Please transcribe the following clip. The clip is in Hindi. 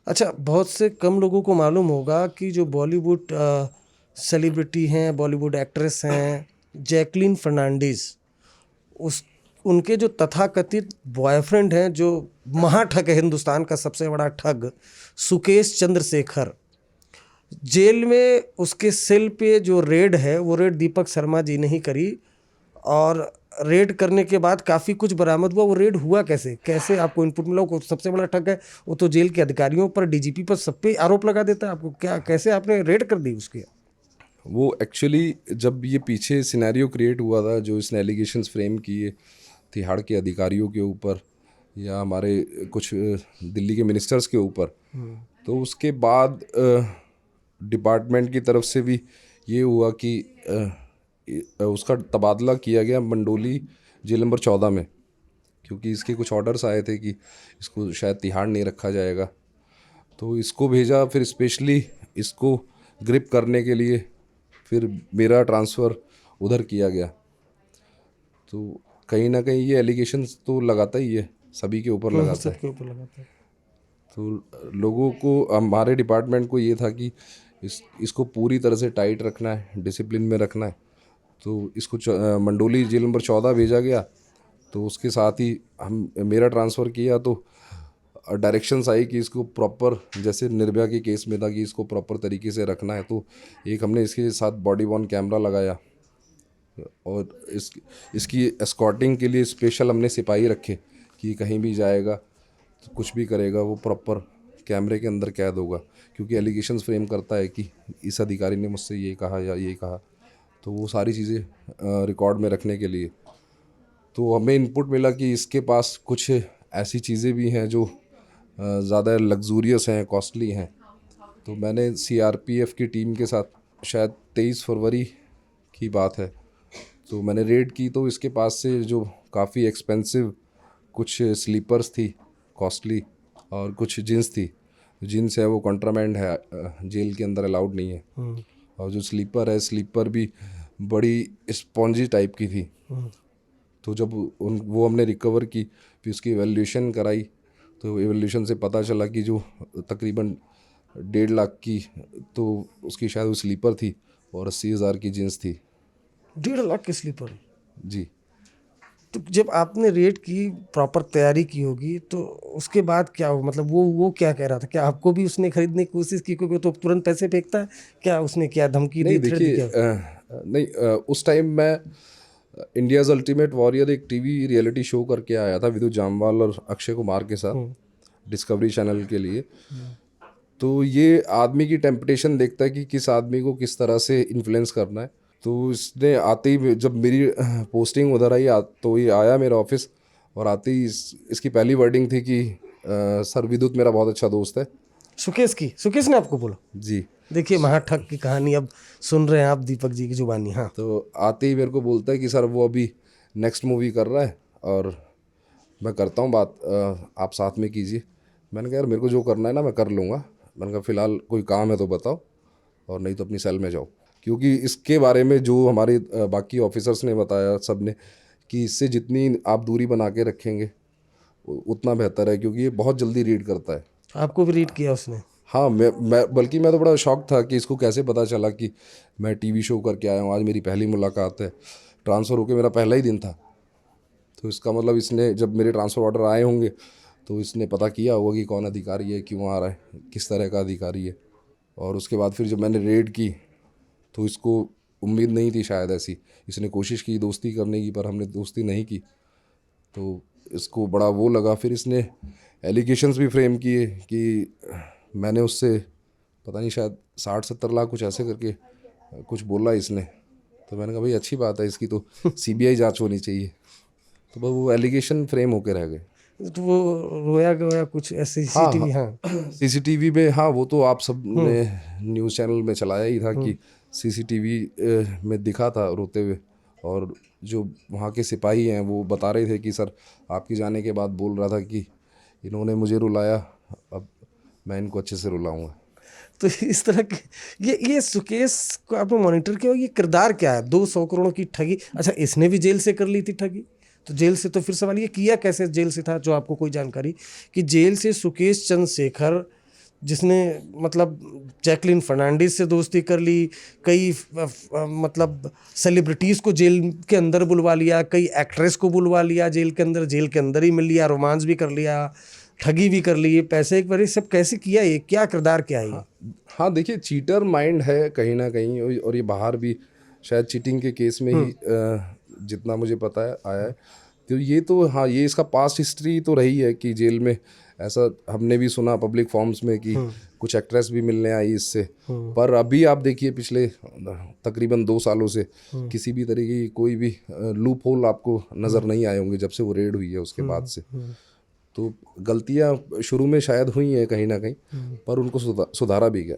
अच्छा, बहुत से कम लोगों को मालूम होगा कि जो बॉलीवुड सेलिब्रिटी हैं, बॉलीवुड एक्ट्रेस हैं, जैकलीन फर्नांडीज, उस उनके जो तथाकथित बॉयफ्रेंड हैं, जो महाठग है, हिंदुस्तान का सबसे बड़ा ठग, सुकेश चंद्रशेखर, जेल में उसके सेल पे जो रेड है, वो रेड दीपक शर्मा जी ने ही करी। और रेड करने के बाद काफ़ी कुछ बरामद हुआ। वो रेड हुआ कैसे, कैसे आपको इनपुट मिला? वो सबसे बड़ा ठग है, वो तो जेल के अधिकारियों पर, डीजीपी पर, सब पे आरोप लगा देता है। आपको क्या, कैसे आपने रेड कर दी उसकी? वो एक्चुअली जब ये पीछे सिनेरियो क्रिएट हुआ था, जो इसने एलिगेशंस फ्रेम किए तिहाड़ के अधिकारियों के ऊपर या हमारे कुछ दिल्ली के मिनिस्टर्स के ऊपर, तो उसके बाद डिपार्टमेंट की तरफ से भी ये हुआ कि उसका तबादला किया गया मंडोली जेल नंबर 14 में, क्योंकि इसके कुछ ऑर्डर्स आए थे कि इसको शायद तिहाड़ नहीं रखा जाएगा। तो इसको भेजा, फिर स्पेशली इसको ग्रिप करने के लिए फिर मेरा ट्रांसफ़र उधर किया गया। तो कहीं ना कहीं ये एलिगेशंस तो लगाता ही है, सभी के ऊपर लगाता है। सबके ऊपर लगाता है। तो लोगों को, हमारे डिपार्टमेंट को ये था कि इसको पूरी तरह से टाइट रखना है, डिसिप्लिन में रखना है। तो इसको मंडोली जेल नंबर 14 भेजा गया। तो उसके साथ ही हम मेरा ट्रांसफ़र किया, तो डायरेक्शंस आई कि इसको प्रॉपर, जैसे निर्भया के केस में था कि इसको प्रॉपर तरीके से रखना है। तो एक हमने इसके साथ बॉडी वॉर्न कैमरा लगाया और इसकी एस्कॉर्टिंग के लिए स्पेशल हमने सिपाही रखे कि कहीं भी जाएगा तो कुछ भी करेगा वो प्रॉपर कैमरे के अंदर कैद होगा, क्योंकि एलिगेशंस फ्रेम करता है कि इस अधिकारी ने मुझसे ये कहा या ये कहा। तो वो सारी चीज़ें रिकॉर्ड में रखने के लिए तो हमें इनपुट मिला कि इसके पास कुछ ऐसी चीज़ें भी हैं जो ज़्यादा लग्जूरियस हैं, कॉस्टली हैं। तो मैंने सीआरपीएफ की टीम के साथ, शायद 23 फरवरी की बात है, तो मैंने रेड की। तो इसके पास से जो काफ़ी एक्सपेंसिव कुछ स्लीपर्स थी कॉस्टली, और कुछ जीन्स थी। जीन्स है वो कंट्राबैंड है, जेल के अंदर अलाउड नहीं है। और जो स्लीपर है, स्लीपर भी बड़ी स्पॉन्जी टाइप की थी। तो जब वो हमने रिकवर की, फिर उसकी एवेल्यूशन कराई, तो एवेल्यूशन से पता चला कि जो तकरीबन 1.5 लाख की तो उसकी शायद वो स्लीपर थी और 80,000 की जीन्स थी। 1.5 लाख की स्लीपर? जी। तो जब आपने रेड की, प्रॉपर तैयारी की होगी, तो उसके बाद क्या हो, मतलब वो क्या कह रहा था? क्या आपको भी उसने खरीदने की कोशिश की? क्योंकि तो तुरंत पैसे फेंकता है। क्या उसने, क्या धमकी दी, नहीं थ्रेट दी देखिए, क्या? नहीं, उस टाइम मैं इंडियाज़ अल्टीमेट वॉरियर एक टीवी रियलिटी शो करके आया था विदु जामवाल और अक्षय कुमार के साथ, डिस्कवरी चैनल के लिए। तो ये आदमी की टेम्पटेशन देखता है कि किस आदमी को किस तरह से इन्फ्लुएंस करना है। तो इसने आते ही, जब मेरी पोस्टिंग उधर आई, तो ये आया मेरा ऑफिस, और आते ही इसकी पहली वर्डिंग थी कि सर, विद्युत मेरा बहुत अच्छा दोस्त है। सुकेश ने आपको बोला? जी। देखिए, महाठग की कहानी अब सुन रहे हैं आप, दीपक जी की जुबानी। हाँ। तो आते ही मेरे को बोलता है कि सर, वो अभी नेक्स्ट मूवी कर रहा है और मैं करता हूँ बात, आप साथ में कीजिए। मैंने कहा यार, मेरे को जो करना है ना मैं कर लूँगा। मैंने कहा फ़िलहाल कोई काम है तो बताओ, और नहीं तो अपनी सेल में जाओ। क्योंकि इसके बारे में जो हमारे बाकी ऑफिसर्स ने बताया, सब ने, कि इससे जितनी आप दूरी बना के रखेंगे उतना बेहतर है, क्योंकि ये बहुत जल्दी रीड करता है। आपको भी रीड किया उसने? हाँ, मैं तो बड़ा शॉक था कि इसको कैसे पता चला कि मैं टीवी शो करके आया हूँ। आज मेरी पहली मुलाकात है, ट्रांसफ़र होके मेरा पहला ही दिन था। तो इसका मतलब इसने, जब मेरे ट्रांसफ़र ऑर्डर आए होंगे, तो इसने पता किया होगा कि कौन अधिकारी है, क्यों आ रहा है, किस तरह का अधिकारी है। और उसके बाद फिर जब मैंने रेड की, तो इसको उम्मीद नहीं थी शायद ऐसी। इसने कोशिश की दोस्ती करने की, पर हमने दोस्ती नहीं की। तो इसको बड़ा वो लगा। फिर इसने एलिगेशंस भी फ्रेम किए कि मैंने उससे, पता नहीं, शायद 60-70 लाख कुछ ऐसे करके कुछ बोला इसने। तो मैंने कहा भाई, अच्छी बात है, इसकी तो सीबीआई जांच होनी चाहिए। तो बस वो एलिगेशन फ्रेम होके रह गए। तो वो रोया गया कुछ ऐसे हाँ सीसीटीवी? हाँ। सीसीटीवी में, हाँ, वो तो आप सब ने न्यूज़ चैनल में चलाया ही था कि सीसीटीवी में दिखा था रोते हुए। और जो वहाँ के सिपाही हैं वो बता रहे थे कि सर, आपके जाने के बाद बोल रहा था कि इन्होंने मुझे रुलाया, अब मैं इनको अच्छे से रुलाऊंगा। तो इस तरह के, ये सुकेश को आपने मॉनिटर किया, ये किरदार क्या है? 200 करोड़ की ठगी। अच्छा, इसने भी जेल से कर ली थी ठगी? तो जेल से, तो फिर सवाल ये, किया कैसे जेल से था? जो आपको कोई जानकारी कि जेल से सुकेश चंद्रशेखर जिसने मतलब जैकलिन फर्नांडिस से दोस्ती कर ली, कई मतलब सेलिब्रिटीज़ को जेल के अंदर बुलवा लिया, कई एक्ट्रेस को बुलवा लिया जेल के अंदर ही मिल लिया, रोमांस भी कर लिया, ठगी भी कर ली, ये पैसे एक बार सब कैसे किया, ये क्या किरदार क्या है? हाँ देखिए, चीटर माइंड है कहीं ना कहीं, और ये बाहर भी शायद चीटिंग के केस में ही जितना मुझे पता है आया है। तो ये तो हाँ, ये इसका पास्ट हिस्ट्री तो रही है कि जेल में ऐसा हमने भी सुना पब्लिक फॉर्म्स में कि कुछ एक्ट्रेस भी मिलने आई इससे। पर अभी आप देखिए पिछले तकरीबन 2 सालों से किसी भी तरीके की कोई भी लूप होल आपको नज़र नहीं आए होंगे जब से वो रेड हुई है उसके बाद से। तो गलतियां शुरू में शायद हुई हैं कहीं ना कहीं, पर उनको सुधारा भी गया।